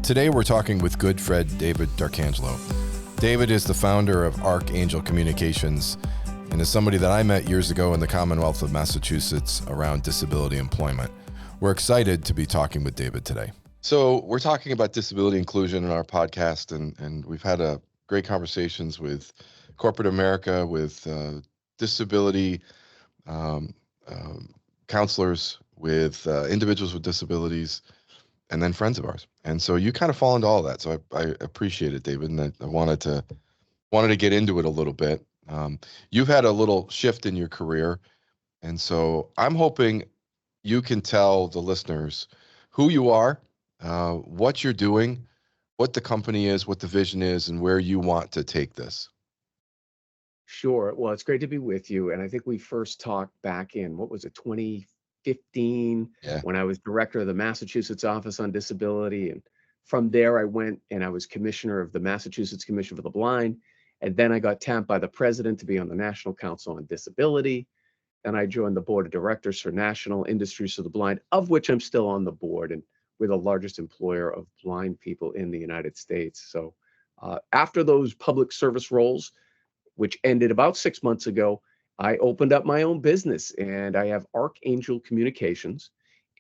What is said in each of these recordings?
Today we're talking with good friend David D'Arcangelo. David is the founder of Archangel Communications and is somebody that I met years ago in the Commonwealth of Massachusetts around disability employment. We're excited to be talking with David today. So we're talking about disability inclusion in our podcast, and we've had great conversations with corporate America, with disability counselors, with individuals with disabilities, and then friends of ours. And so you kind of fall into all of that. So I appreciate it, David, and I wanted to get into it a little bit. You've had a little shift in your career, and so I'm hoping you can tell the listeners who you are, what you're doing, what the company is, what the vision is, and where you want to take this. Sure. Well, it's great to be with you. And I think we first talked back in, what was it, 2015, Yeah. when I was director of the Massachusetts Office on Disability. And from there, I went and I was commissioner of the Massachusetts Commission for the Blind. And then I got tapped by the president to be on the National Council on Disability. And I joined the board of directors for National Industries for the Blind, of which I'm still on the board. And we're the largest employer of blind people in the United States. So after those public service roles, which ended about 6 months ago, I opened up my own business and I have Archangel Communications,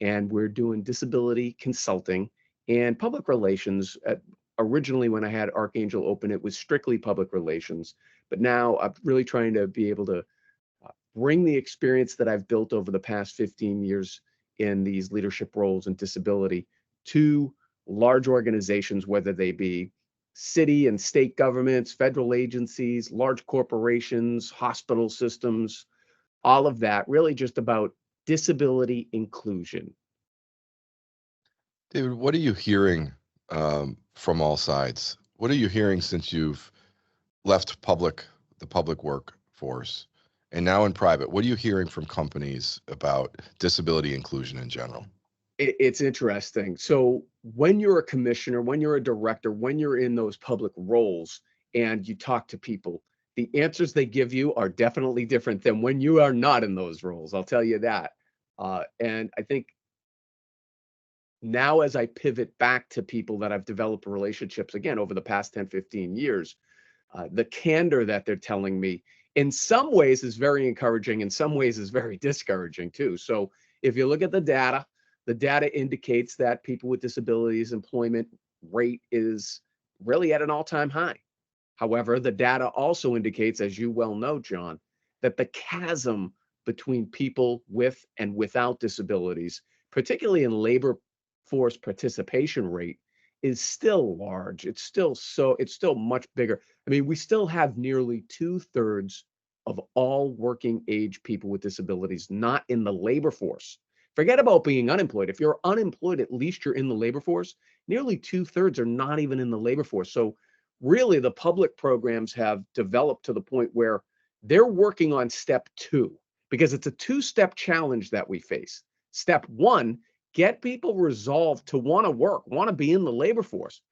and we're doing disability consulting and public relations. Originally, when I had Archangel open, it was strictly public relations, but now I'm really trying to be able to bring the experience that I've built over the past 15 years in these leadership roles and disability to large organizations, whether they be city and state governments, federal agencies, large corporations, hospital systems, all of that, really just about disability inclusion. David, what are you hearing from all sides? What are you hearing since you've left the public workforce and now in private? What are you hearing from companies about disability inclusion in general? It's interesting. So when you're a commissioner, when you're a director, when you're in those public roles and you talk to people, the answers they give you are definitely different than when you are not in those roles. I'll tell you that. And I think now as I pivot back to people that I've developed relationships again over the past 10, 15 years, the candor that they're telling me in some ways is very encouraging, in some ways is very discouraging too. So if you look at the data indicates that people with disabilities employment rate is really at an all-time high. However, the data also indicates, as you well know, John, that the chasm between people with and without disabilities, particularly in labor force participation rate, is still large. It's still much bigger. I mean, we still have nearly 2/3 of all working age people with disabilities not in the labor force. Forget about being unemployed. If you're unemployed, at least you're in the labor force. Nearly 2/3 are not even in the labor force. So really the public programs have developed to the point where they're working on step two, because it's a two-step challenge that we face. Step one, get people resolved to want to work, want to be in the labor force.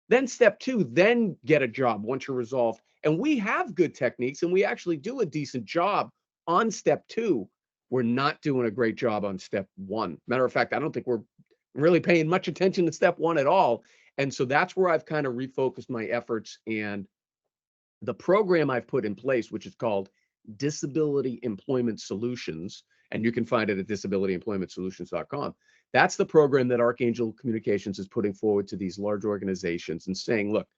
Then step two, then get a job once you're resolved. And we have good techniques and we actually do a decent job on step two. We're not doing a great job on step one. Matter of fact, I don't think we're really paying much attention to step one at all. And so that's where I've kind of refocused my efforts. And the program I've put in place, which is called Disability Employment Solutions, and you can find it at disabilityemploymentsolutions.com. That's the program that Archangel Communications is putting forward to these large organizations and saying, look,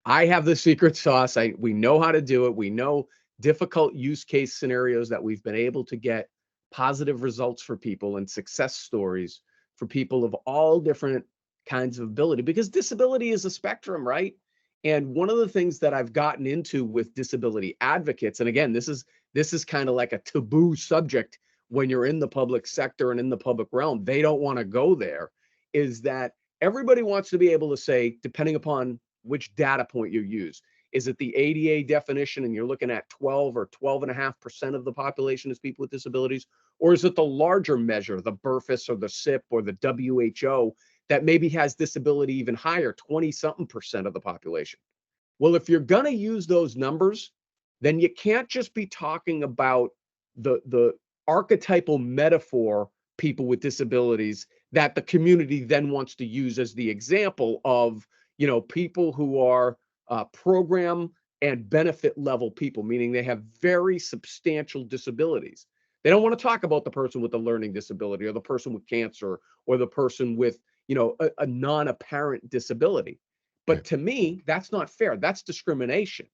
I have the secret sauce. We know how to do it. We know difficult use case scenarios that we've been able to get positive results for people and success stories for people of all different kinds of ability, because disability is a spectrum, right? And one of the things that I've gotten into with disability advocates, and again, this is kind of like a taboo subject when you're in the public sector and in the public realm, they don't want to go there, is that everybody wants to be able to say, depending upon which data point you use, is it the ADA definition and you're looking at 12 or 12.5% of the population as people with disabilities? Or is it the larger measure, the BRFIS or the SIP or the WHO that maybe has disability even higher, 20-something% of the population? Well, if you're going to use those numbers, then you can't just be talking about the archetypal metaphor people with disabilities that the community then wants to use as the example of, people who are program and benefit level people, meaning they have very substantial disabilities. They don't want to talk about the person with a learning disability or the person with cancer or the person with, a non-apparent disability. But Right. to me, that's not fair. That's discrimination.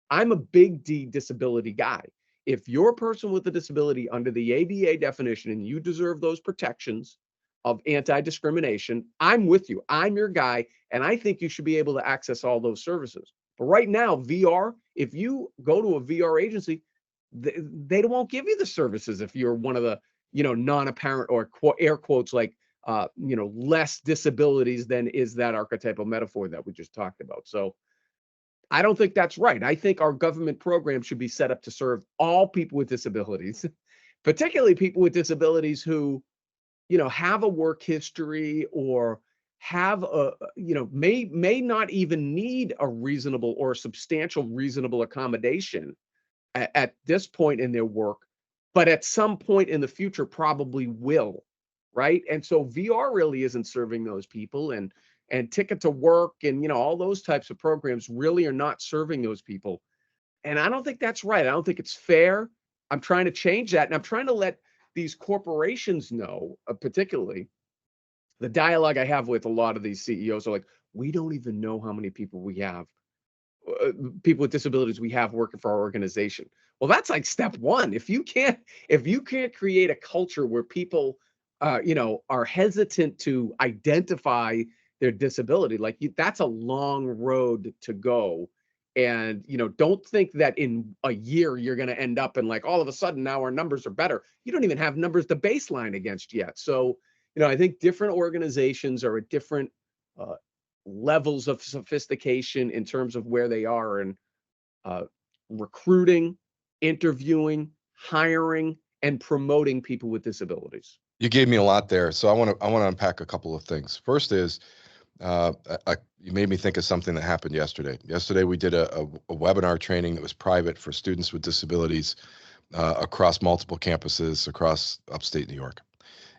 I'm a big D disability guy. If you're a person with a disability under the ADA definition and you deserve those protections of anti-discrimination, I'm with you. I'm your guy, and I think you should be able to access all those services. But right now, VR, if you go to a VR agency, they won't give you the services if you're one of the, non-apparent or air quotes like, less disabilities than is that archetypal metaphor that we just talked about. So I don't think that's right. I think our government program should be set up to serve all people with disabilities, particularly people with disabilities who, have a work history or have a, may not even need a reasonable or substantial reasonable accommodation at this point in their work, but at some point in the future probably will, right? And so VR really isn't serving those people, and Ticket to Work and all those types of programs really are not serving those people. And I don't think that's right. I don't think it's fair. I'm trying to change that, and I'm trying to let these corporations know, particularly the dialogue I have with a lot of these CEOs are like, we don't even know how many people we have, people with disabilities we have working for our organization. Well, that's like step one. If you can't create a culture where people are hesitant to identify their disability, like that's a long road to go. And don't think that in a year you're going to end up and like all of a sudden now our numbers are better. You don't even have numbers to baseline against yet. So I think different organizations are at different uh, levels of sophistication in terms of where they are in uh, recruiting, interviewing, hiring, and promoting people with disabilities. You gave me a lot there, so I want to unpack a couple of things. First is you made me think of something that happened yesterday. Yesterday we did a webinar training that was private for students with disabilities across multiple campuses across upstate New York.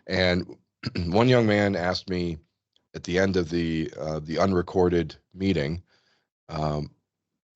And one young man asked me at the end of the unrecorded meeting, um,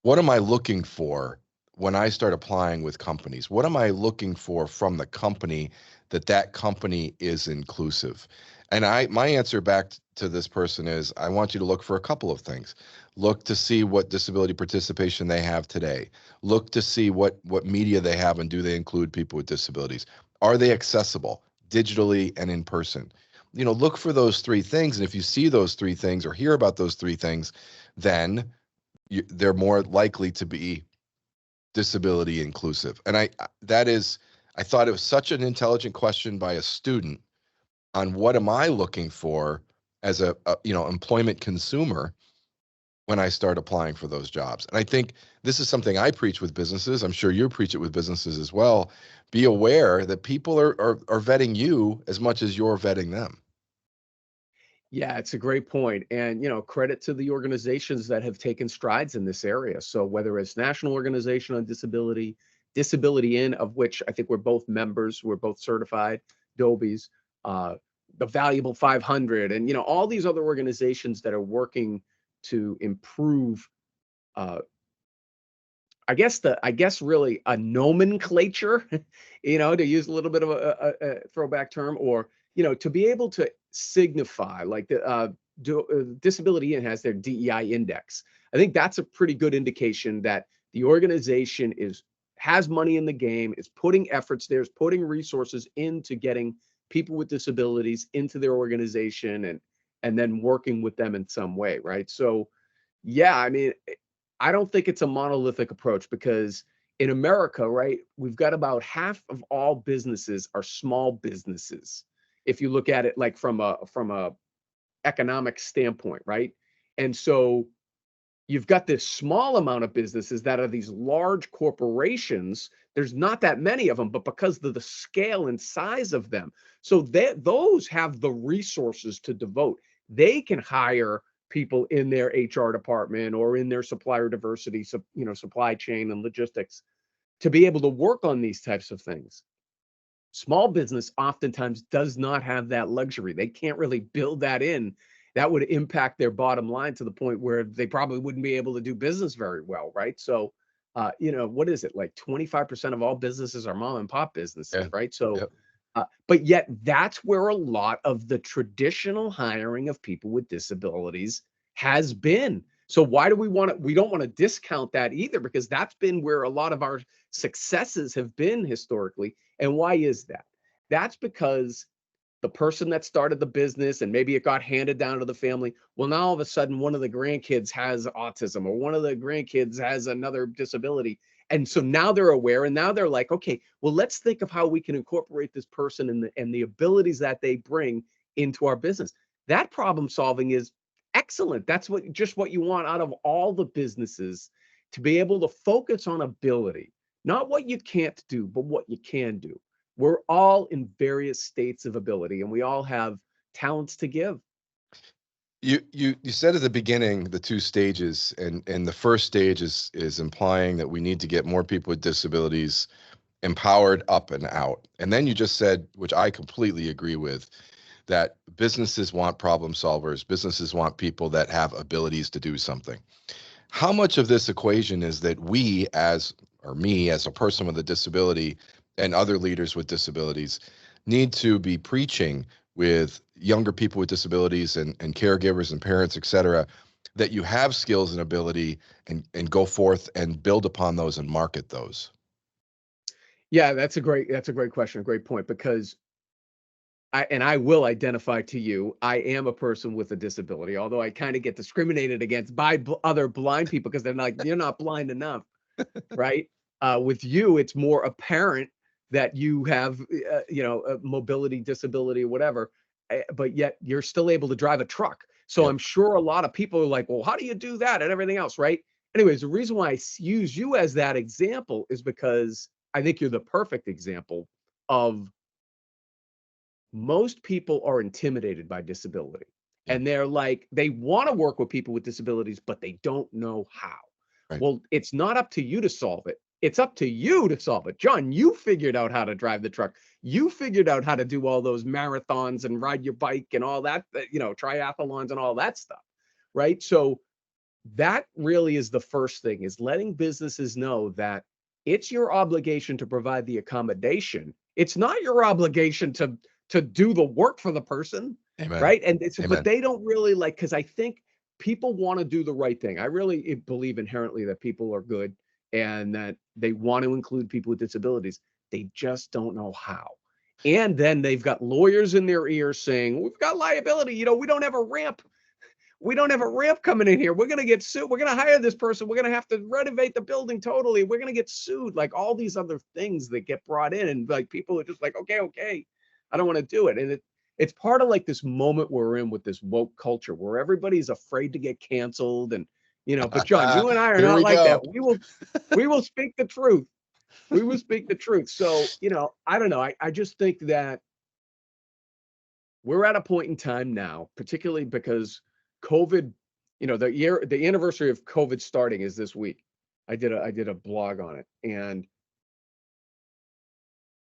what am I looking for when I start applying with companies? What am I looking for from the company that company is inclusive? And my answer back to this person is, I want you to look for a couple of things. Look to see what disability participation they have today. Look to see what media they have, and do they include people with disabilities? Are they accessible digitally and in person? Look for those three things. And if you see those three things or hear about those three things, then they're more likely to be disability inclusive. And I thought it was such an intelligent question by a student on what am I looking for as a employment consumer when I start applying for those jobs. And I think this is something I preach with businesses. I'm sure you preach it with businesses as well. Be aware that people are vetting you as much as you're vetting them. Yeah, it's a great point. And, credit to the organizations that have taken strides in this area. So whether it's National Organization on Disability, Disability In, of which I think we're both members, we're both certified, Dobies, the Valuable 500, and, all these other organizations that are working to improve, uh, I guess really a nomenclature, to use a little bit of a throwback term, or to be able to signify like the Disability In has their DEI index. I think that's a pretty good indication that the organization has money in the game, is putting efforts there, is putting resources into getting people with disabilities into their organization, and then working with them in some way, right? So yeah, I mean, I don't think it's a monolithic approach because in America, right, we've got about half of all businesses are small businesses. If you look at it like from a economic standpoint, right? And so you've got this small amount of businesses that are these large corporations. There's not that many of them, but because of the scale and size of them, so those have the resources to devote. They can hire people in their HR department or in their supplier diversity, supply chain and logistics to be able to work on these types of things. Small business oftentimes does not have that luxury. They can't really build that in. That would impact their bottom line to the point where they probably wouldn't be able to do business very well, right? So, what is it? Like 25% of all businesses are mom and pop businesses, Yeah. right? So, Yep. but yet that's where a lot of the traditional hiring of people with disabilities has been. So why do we don't want to discount that either, because that's been where a lot of our successes have been historically. And why is that? That's because the person that started the business and maybe it got handed down to the family. Well, now all of a sudden, one of the grandkids has autism or one of the grandkids has another disability. And so now they're aware and now they're like, okay, well, let's think of how we can incorporate this person and the abilities that they bring into our business. That problem solving is excellent. That's what you want out of all the businesses, to be able to focus on ability, not what you can't do, but what you can do. We're all in various states of ability and we all have talents to give. You said at the beginning the two stages, and the first stage is implying that we need to get more people with disabilities empowered up and out. And then you just said, which I completely agree with, that businesses want problem solvers, businesses want people that have abilities to do something. How much of this equation is that we as, or me as a person with a disability and other leaders with disabilities, need to be preaching with younger people with disabilities and caregivers and parents, et cetera, that you have skills and ability, and go forth and build upon those and market those? Yeah, that's a great question, a great point, because I will identify to you, I am a person with a disability, although I kind of get discriminated against by other blind people because they're like, you're not blind enough, right? With you, it's more apparent that you have, a mobility disability or whatever, but yet you're still able to drive a truck. So Yep. I'm sure a lot of people are like, well, how do you do that and everything else, right? Anyways, the reason why I use you as that example is because I think you're the perfect example of, most people are intimidated by disability. Yeah. And they're like, they want to work with people with disabilities, but they don't know how. Right. Well, it's not up to you to solve it. It's up to you to solve it. John, you figured out how to drive the truck. You figured out how to do all those marathons and ride your bike and all that, triathlons and all that stuff. Right. So that really is the first thing, is letting businesses know that it's your obligation to provide the accommodation. It's not your obligation to do the work for the person, Amen. right? And it's, but Amen. they don't really like, because I think people want to do the right thing. I really believe inherently that people are good and that they want to include people with disabilities. They just don't know how. And then they've got lawyers in their ears saying, we've got liability, we don't have a ramp. We don't have a ramp coming in here. We're going to get sued. We're going to hire this person. We're going to have to renovate the building totally. We're going to get sued. Like all these other things that get brought in. And like people are just like, okay, I don't want to do it. And it's part of like this moment we're in with this woke culture where everybody's afraid to get canceled. And, but John, you and I are Here not we like go. that. We will speak the truth. We will speak the truth. So, I don't know. I just think that we're at a point in time now, particularly because COVID, the anniversary of COVID starting is this week. I did a blog on it, and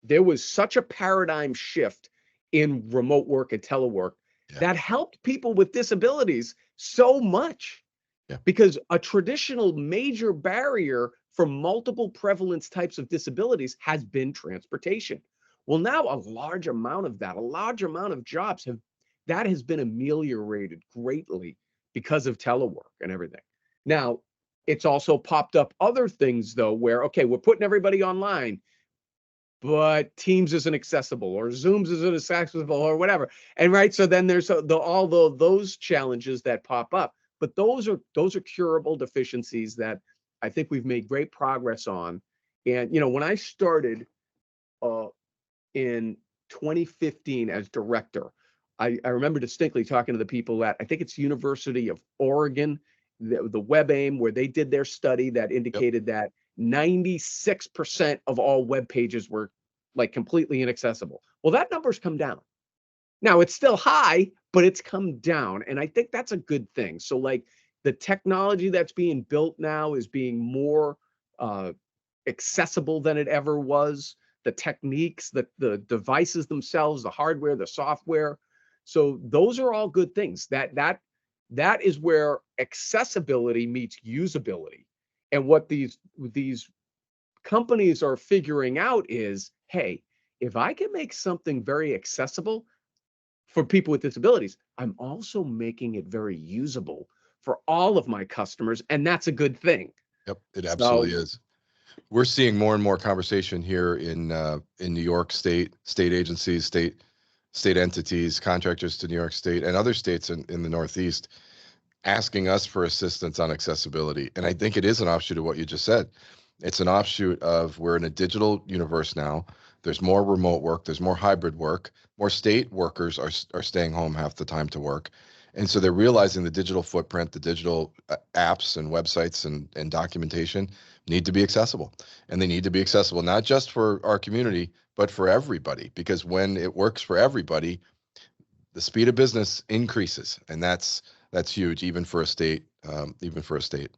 there was such a paradigm shift in remote work and telework Yeah. that helped people with disabilities so much, Yeah. because a traditional major barrier for multiple prevalence types of disabilities has been transportation. Well, now a large amount of jobs that has been ameliorated greatly because of telework and everything. Now, it's also popped up other things though, where, okay, we're putting everybody online, but Teams isn't accessible or Zooms isn't accessible or whatever. And right, so then there's those challenges that pop up. But those are curable deficiencies that I think we've made great progress on. And when I started uh, in 2015 as director, I remember distinctly talking to the people at, I think it's University of Oregon, the WebAIM, where they did their study that Yep. indicated that 96% of all web pages were like completely inaccessible. Well, that number's come down. Now it's still high, but it's come down. And I think that's a good thing. So like the technology that's being built now is being more accessible than it ever was. the techniques, the devices themselves, the hardware, the software. So those are all good things. That is where accessibility meets usability. And what these companies are figuring out is, hey, if I can make something very accessible for people with disabilities, I'm also making it very usable for all of my customers, and that's a good thing. Yep, it So, absolutely is. We're seeing more and more conversation here in New York state agencies, state entities, contractors to New York State and other states in the Northeast asking us for assistance on accessibility. And I think it is an offshoot of what you just said. It's an offshoot of we're in a digital universe now. There's more remote work, there's more hybrid work, more state workers are staying home half the time to work. And so they're realizing the digital footprint, the digital apps and websites and documentation need to be accessible. And they need to be accessible not just for our community, but for everybody. Because when it works for everybody, the speed of business increases, and that's huge, even for a state, even for a state.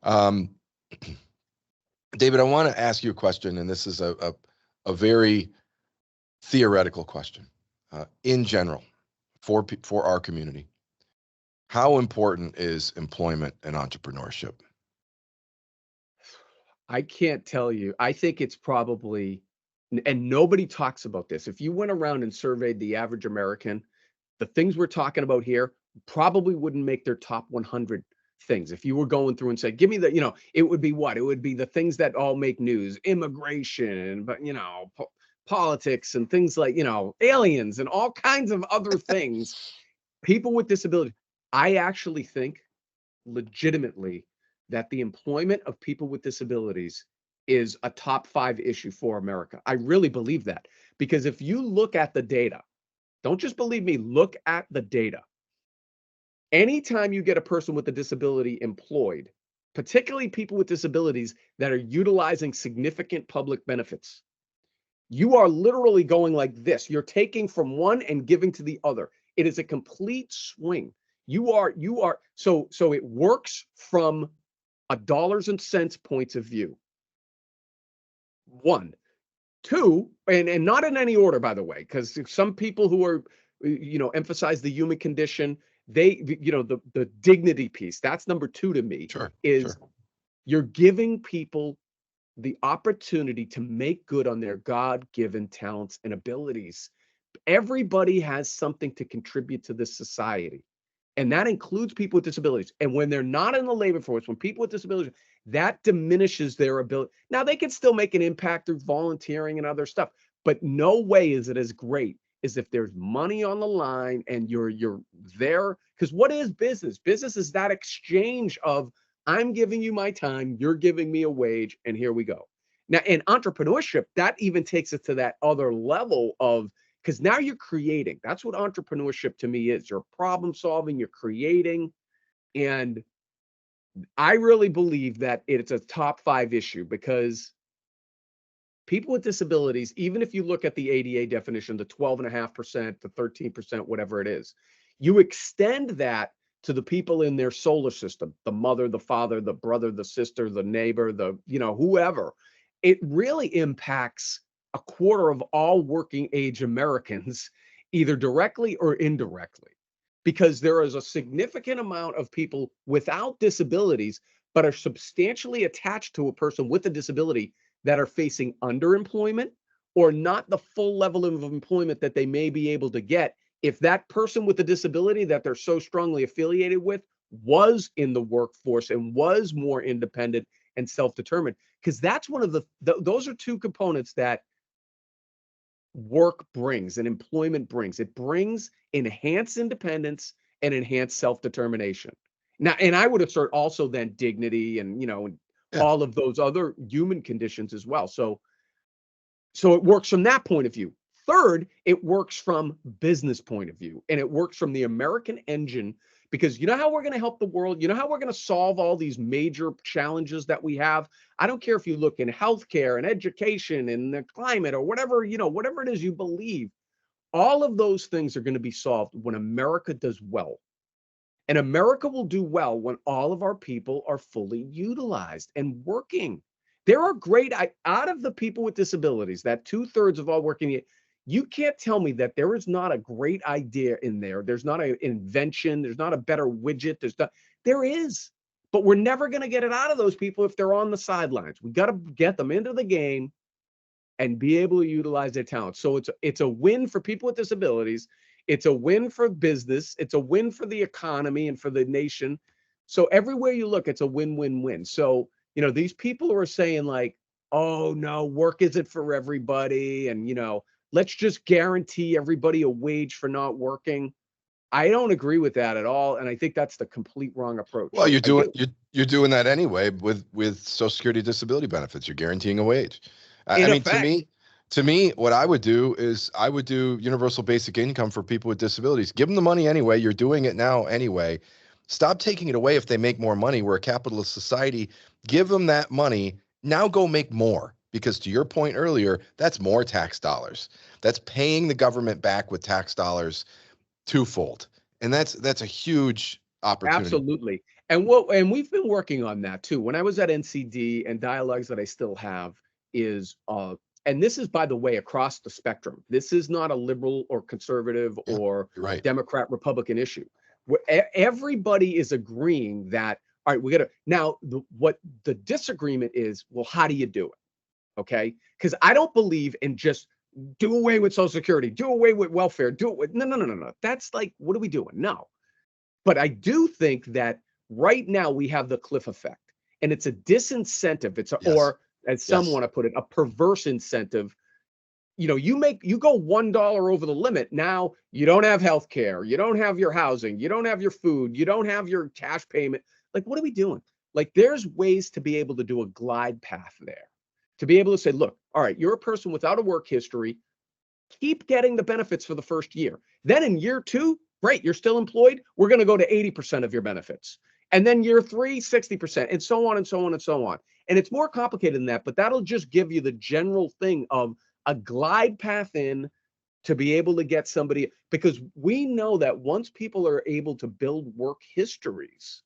Um, David, I want to ask you a question, and this is a very theoretical question. In general, for our community, how important is employment and entrepreneurship? I can't tell you. I think it's probably, and nobody talks about this. If you went around and surveyed the average American, the things we're talking about here probably wouldn't make their top 100 things. If you were going through and said, give me the, it would be what? It would be the things that all make news, immigration, but, politics and things like, aliens and all kinds of other things. People with disabilities. I actually think legitimately that the employment of people with disabilities is a top 5 issue for America. I really believe that, because if you look at the data, don't just believe me, look at the data. Anytime you get a person with a disability employed, particularly people with disabilities that are utilizing significant public benefits, you are literally going like this. You're taking from one and giving to the other. It is a complete swing. So it works from a dollars and cents points of view. One. Two, and not in any order, by the way, because some people who are, emphasize the human condition, the dignity piece, that's number two to me, Sure, is sure. you're giving people the opportunity to make good on their God-given talents and abilities. Everybody has something to contribute to this society. And that includes people with disabilities. And when they're not in the labor force, when people with disabilities, that diminishes their ability. Now, they can still make an impact through volunteering and other stuff, but no way is it as great as if there's money on the line and you're there. Because what is business? Business is that exchange of, I'm giving you my time, you're giving me a wage, and here we go. Now, in entrepreneurship, that even takes it to that other level of, because now you're creating. That's what entrepreneurship to me is. You're problem solving, you're creating. And I really believe that it's a top 5 issue, because people with disabilities, even if you look at the ADA definition, the 12.5%, the 13%, whatever it is, you extend that to the people in their solar system, the mother, the father, the brother, the sister, the neighbor, whoever. It really impacts a quarter of all working age Americans, either directly or indirectly, because there is a significant amount of people without disabilities, but are substantially attached to a person with a disability, that are facing underemployment or not the full level of employment that they may be able to get if that person with a disability that they're so strongly affiliated with was in the workforce and was more independent and self-determined. Because that's one of those are two components that work brings and employment brings. It brings enhanced independence and enhanced self-determination. Now, and I would assert also then dignity and, Yeah. all of those other human conditions as well. So it works from that point of view. Third, it works from business point of view, and it works from the American engine, because you know how we're going to help the world? You know how we're going to solve all these major challenges that we have? I don't care if you look in healthcare and education and the climate or whatever, whatever it is you believe, all of those things are going to be solved when America does well. And America will do well when all of our people are fully utilized and working. There are great out of the people with disabilities, that 2/3 of all working, you can't tell me that there is not a great idea in there. There's not an invention. There's not a better widget. There is, but we're never going to get it out of those people if they're on the sidelines. We got to get them into the game and be able to utilize their talent. So it's a win for people with disabilities. It's a win for business. It's a win for the economy and for the nation. So everywhere you look, it's a win-win-win. So, these people who are saying like, oh no, work isn't for everybody. And, let's just guarantee everybody a wage for not working. I don't agree with that at all. And I think that's the complete wrong approach. Well, I do. you're doing that anyway with Social Security disability benefits. You're guaranteeing a wage. I In mean, effect, to me, what I would do is I would do universal basic income for people with disabilities. Give them the money anyway. You're doing it now anyway. Stop taking it away if they make more money. We're a capitalist society. Give them that money. Now go make more. Because to your point earlier, that's more tax dollars. That's paying the government back with tax dollars twofold. And that's a huge opportunity. absolutely. And we've been working on that too. When I was at NCD, and dialogues that I still have is and this is, by the way, across the spectrum. This is not a liberal or conservative Yeah, or you're right. Democrat Republican issue. Everybody is agreeing that, all right, we got to now what the disagreement is, well, how do you do it? Okay? Because I don't believe in just do away with Social Security, do away with welfare, do it with no. That's like, what are we doing? No. But I do think that right now we have the cliff effect, and it's a disincentive. Yes. Or as some Yes. want to put it, a perverse incentive. You go $1 over the limit. Now you don't have health care, you don't have your housing, you don't have your food, you don't have your cash payment. Like, what are we doing? Like, there's ways to be able to do a glide path there, to be able to say, look, all right, you're a person without a work history, keep getting the benefits for the first year. Then in year 2, great, you're still employed. We're going to go to 80% of your benefits. And then year 3, 60%, and so on and so on and so on. And it's more complicated than that, but that'll just give you the general thing of a glide path in to be able to get somebody, because we know that once people are able to build work histories,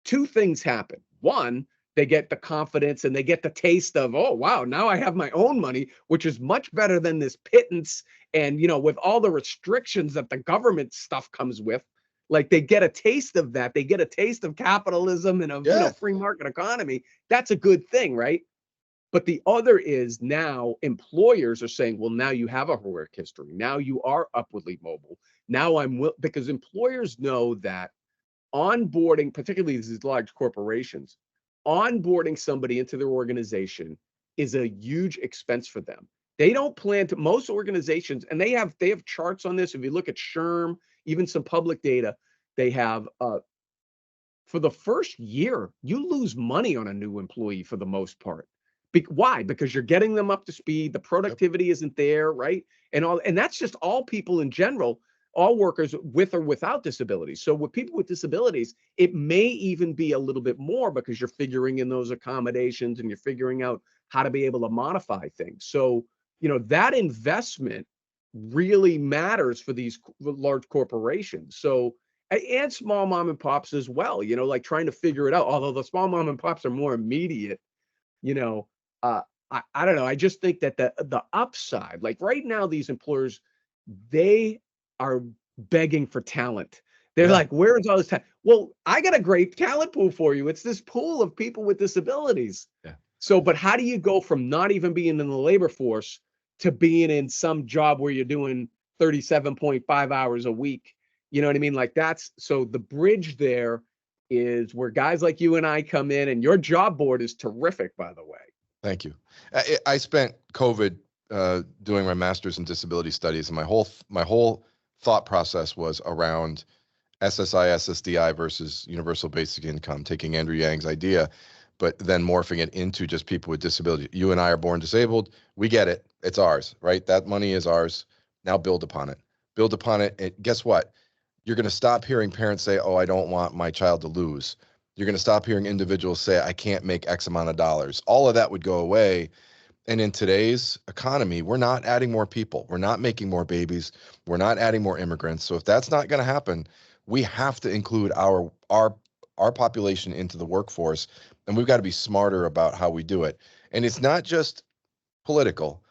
2 things happen. One, they get the confidence and they get the taste of, oh, wow, now I have my own money, which is much better than this pittance. And, with all the restrictions that the government stuff comes with, like, they get a taste of that. They get a taste of capitalism and of, Yeah. free market economy. That's a good thing, right? But the other is, now employers are saying, well, now you have a work history. Now you are upwardly mobile. Now because employers know that onboarding, particularly these large corporations, onboarding somebody into their organization is a huge expense for them. They don't plan to, most organizations, and they have charts on this. If you look at SHRM, even some public data, they have for the first year, you lose money on a new employee for the most part. Why? Because you're getting them up to speed. The productivity isn't there, right? And that's just all people in general, all workers with or without disabilities. So with people with disabilities, it may even be a little bit more because you're figuring in those accommodations and you're figuring out how to be able to modify things. So, that investment really matters for these large corporations. So, and small mom and pops as well, like trying to figure it out. Although the small mom and pops are more immediate, you know, I don't know. I just think that the upside, like right now, these employers, they are begging for talent. They're Yeah. like, where's all this talent? Well, I got a great talent pool for you. It's this pool of people with disabilities. Yeah. So, but how do you go from not even being in the labor force to being in some job where you're doing 37.5 hours a week? You know what I mean? Like, that's so the bridge there is where guys like you and I come in, and your job board is terrific, by the way. Thank you. I spent COVID doing my master's in disability studies, and my whole thought process was around SSI, SSDI versus universal basic income, taking Andrew Yang's idea, but then morphing it into just people with disability. You and I are born disabled. We get it. It's ours, right? That money is ours. Now build upon it. Build upon it. And guess what? You're going to stop hearing parents say, oh, I don't want my child to lose. You're going to stop hearing individuals say, I can't make X amount of dollars. All of that would go away. And in today's economy, we're not adding more people. We're not making more babies. We're not adding more immigrants. So if that's not going to happen, we have to include our our population into the workforce, and we've got to be smarter about how we do it. And it's not just political,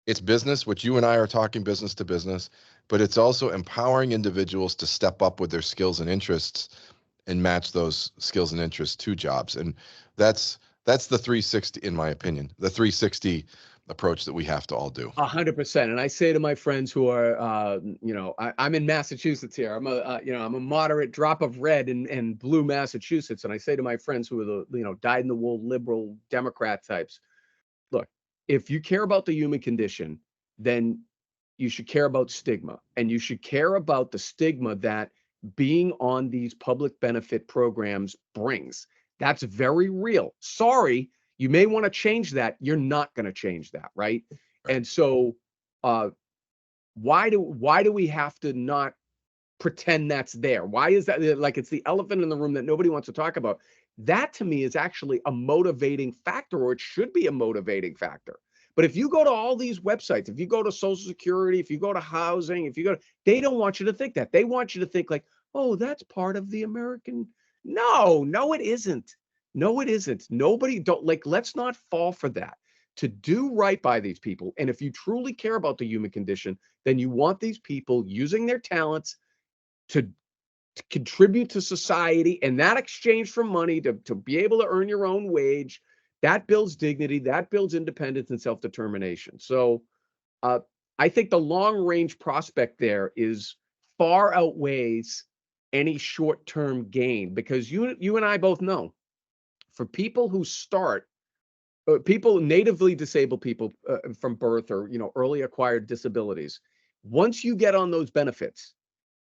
it's business, which you and I are talking business to business, but it's also empowering individuals to step up with their skills and interests and match those skills and interests to jobs. And that's the 360, in my opinion, the 360 approach that we have to all do. 100%. And I say to my friends who are, I'm in Massachusetts here. I'm a moderate drop of red in blue Massachusetts. And I say to my friends who are the, dyed in the wool liberal Democrat types, look, if you care about the human condition, then you should care about stigma, and you should care about the stigma that being on these public benefit programs brings. That's very real. Sorry, you may want to change that. You're not going to change that, right? And so why do we have to not pretend that's there? Why is that like it's the elephant in the room that nobody wants to talk about? That to me is actually a motivating factor, or it should be a motivating factor. But if you go to all these websites, if you go to Social Security, if you go to housing, if you go to, they don't want you to think that. They want you to think like, oh, that's part of the American. No, it isn't. No, it isn't. Nobody don't like, let's not fall for that. To do right by these people. And if you truly care about the human condition, then you want these people using their talents to contribute to society, and that exchange for money to be able to earn your own wage. That builds dignity, that builds independence and self-determination. So I think the long-range prospect there is far outweighs any short-term gain, because you and I both know, for people who start, people, natively disabled people from birth, or early acquired disabilities, once you get on those benefits,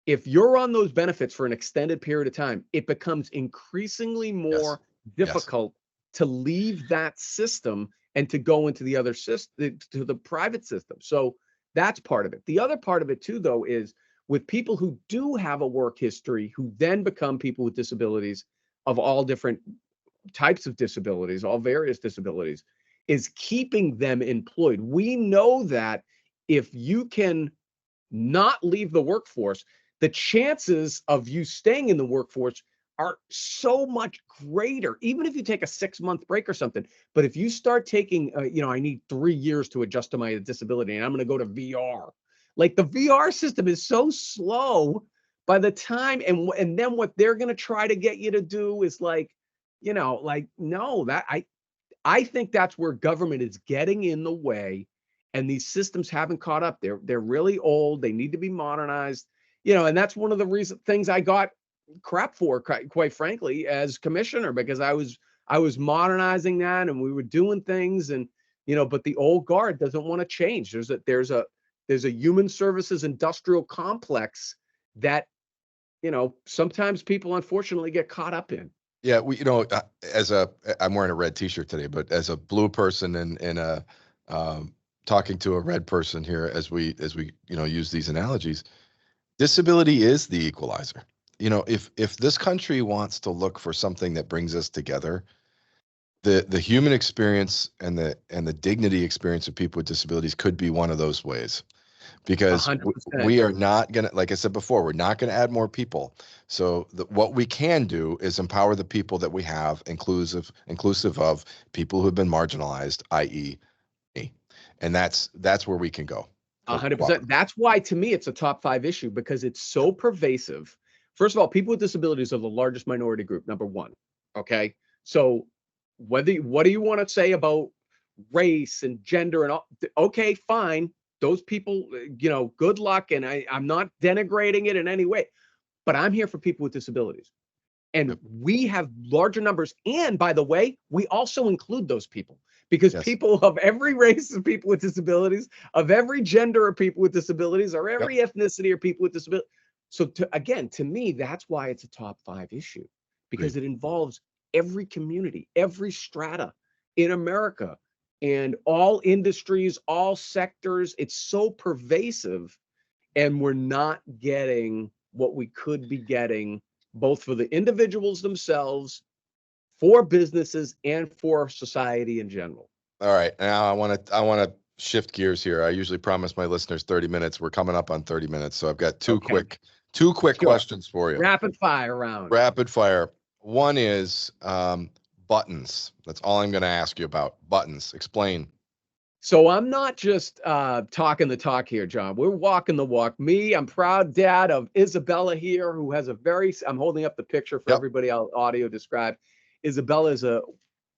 if you're on those benefits for an extended period of time, it becomes increasingly more difficult to leave that system and to go into the other system, to the private system. So that's part of it. The other part of it too, though, is with people who do have a work history, who then become people with disabilities of all different types of disabilities, all various disabilities, is keeping them employed. We know that if you can not leave the workforce, the chances of you staying in the workforce are so much greater, even if you take a 6-month break or something. But if you start taking, I need 3 years to adjust to my disability, and I'm going to go to VR. Like, the VR system is so slow by the time, and then what they're going to try to get you to do is no, that I think that's where government is getting in the way, and these systems haven't caught up. They're really old. They need to be modernized. And that's one of the things I got crap for, quite frankly, as commissioner, because I was modernizing that, and we were doing things, and but the old guard doesn't want to change. There's a human services industrial complex that sometimes people unfortunately get caught up in. Yeah, I'm wearing a red T-shirt today, but as a blue person and talking to a red person here, as we use these analogies, disability is the equalizer. If this country wants to look for something that brings us together, the human experience and the dignity experience of people with disabilities could be one of those ways. Because 100%. we are not going to, like I said before, we're not going to add more people. So what we can do is empower the people that we have, inclusive of people who have been marginalized, i.e. me. And that's where we can go. 100%. That's why, to me, it's a top 5 issue, because it's so pervasive. First of all, people with disabilities are the largest minority group, number one. Okay. So what do you want to say about race and gender and all? Okay, fine. Those people, good luck. And I'm not denigrating it in any way, but I'm here for people with disabilities. And we have larger numbers. And by the way, we also include those people, because people of every race of people with disabilities, of every gender of people with disabilities, or every ethnicity of people with disabilities. So to me, that's why it's a top 5 issue, because it involves every community, every strata in America, and all industries, all sectors. It's so pervasive, and we're not getting what we could be getting, both for the individuals themselves, for businesses, and for society in general. All right. Now I want to shift gears here. I usually promise my listeners 30 minutes. We're coming up on 30 minutes. So I've got two quick questions for you. Rapid fire round. Rapid fire. One is buttons. That's all I'm going to ask you about. Buttons. Explain. So I'm not just talking the talk here, John. We're walking the walk. Me, I'm proud dad of Isabella here, who has a very, I'm holding up the picture for Yep. everybody I'll audio describe. Isabella is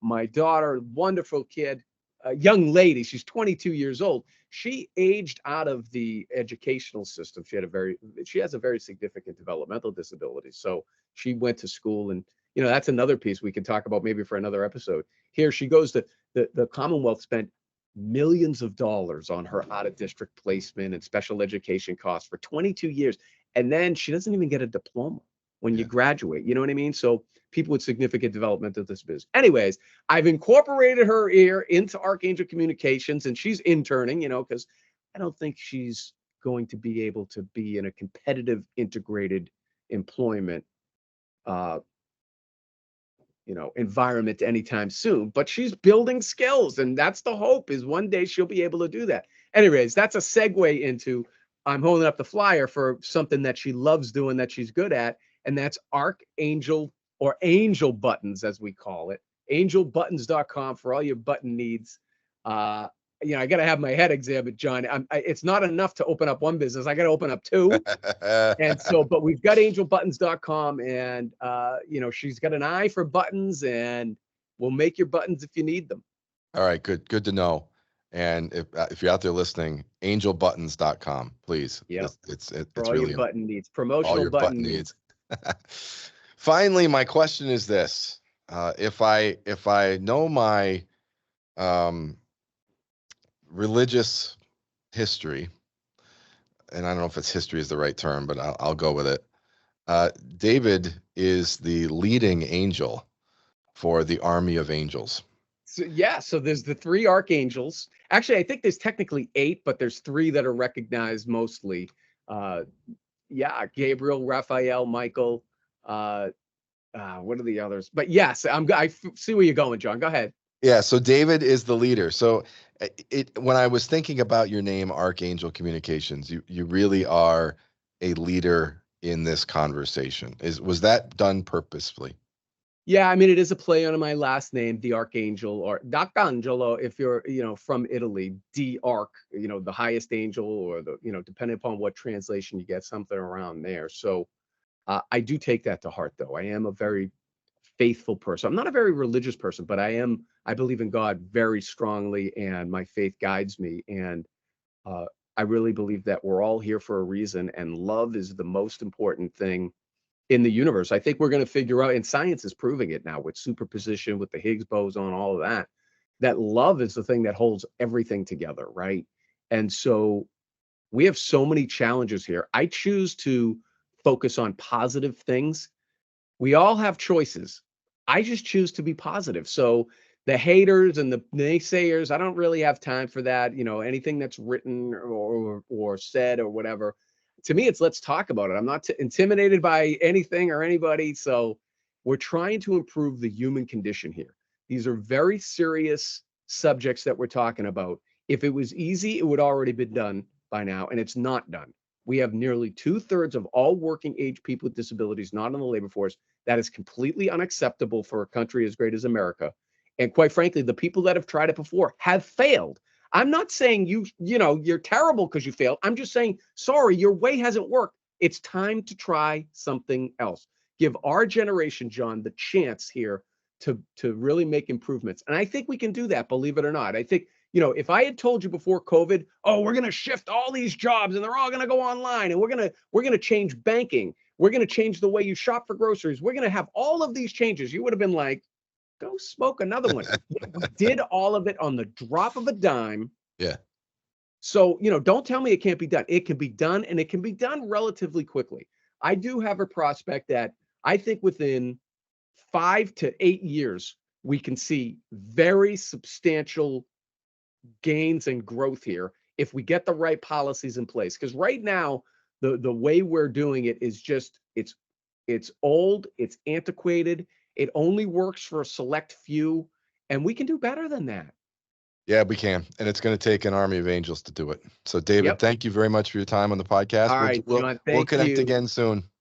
my daughter, wonderful kid, a young lady. She's 22 years old. She aged out of the educational system. She has a very significant developmental disability. So she went to school, and that's another piece we can talk about maybe for another episode. Here she goes to the Commonwealth spent millions of dollars on her out of district placement and special education costs for 22 years. And then she doesn't even get a diploma when you Yeah. graduate. You know what I mean? So people with significant developmental disabilities. Anyways, I've incorporated her here into Archangel Communications, and she's interning, because I don't think she's going to be able to be in a competitive integrated employment environment anytime soon, but she's building skills, and that's the hope, is one day she'll be able to do that. Anyways, that's a segue into, I'm holding up the flyer for something that she loves doing, that she's good at, and that's Archangel, or Angel Buttons as we call it. Angelbuttons.com for all your button needs. I got to have my head examined, John. It's not enough to open up one business. I got to open up two. And so, but we've got angelbuttons.com, and she's got an eye for buttons, and we'll make your buttons if you need them. All right, good to know. And if you're out there listening, angelbuttons.com, please. Yeah, It's for all really your button needs, all promotional your button button needs. needs. Finally, my question is this: if I know my religious history, and I don't know if it's history is the right term, but I'll go with it. David is the leading angel for the army of angels. So there's the three archangels. Actually, I think there's technically eight, but there's three that are recognized mostly. Gabriel, Raphael, Michael. What are the others? But yes, I see where you're going, John. Go ahead. Yeah, so David is the leader. So when I was thinking about your name, Archangel Communications, you really are a leader in this conversation. Was that done purposefully? Yeah, I mean, it is a play on my last name, the Archangel, or D'Arcangelo, if you're, from Italy, D Arc, the highest angel, or depending upon what translation you get, something around there. So I do take that to heart, though. I am a very faithful person. I'm not a very religious person, but I believe in God very strongly, and my faith guides me. And I really believe that we're all here for a reason, and love is the most important thing in the universe. I think we're going to figure out, and science is proving it now with superposition, with the Higgs boson, all of that, that love is the thing that holds everything together, right? And so we have so many challenges here. I choose to focus on positive things. We all have choices. I just choose to be positive. So the haters and the naysayers, I don't really have time for that. Anything that's written or said or whatever. To me, it's let's talk about it. I'm not intimidated by anything or anybody. So we're trying to improve the human condition here. These are very serious subjects that we're talking about. If it was easy, it would already been done by now, and it's not done. We have nearly 2/3 of all working age people with disabilities not in the labor force. That is completely unacceptable for a country as great as America. And quite frankly, the people that have tried it before have failed. I'm not saying you're terrible because you failed. I'm just saying, sorry, your way hasn't worked. It's time to try something else. Give our generation, John, the chance here to really make improvements. And I think we can do that, believe it or not. I think, if I had told you before COVID, oh, we're going to shift all these jobs and they're all going to go online, and we're going to change banking. We're going to change the way you shop for groceries. We're going to have all of these changes. You would have been like, go smoke another one. We did all of it on the drop of a dime. Yeah. So, don't tell me it can't be done. It can be done, and it can be done relatively quickly. I do have a prospect that I think within 5 to 8 years, we can see very substantial gains and growth here if we get the right policies in place. Because right now, the way we're doing it is just it's old, it's antiquated, it only works for a select few, and we can do better than that. Yeah, we can. And it's going to take an army of angels to do it. So, David, Yep. thank you very much for your time on the podcast. All right, John, We'll thank connect you. again soon.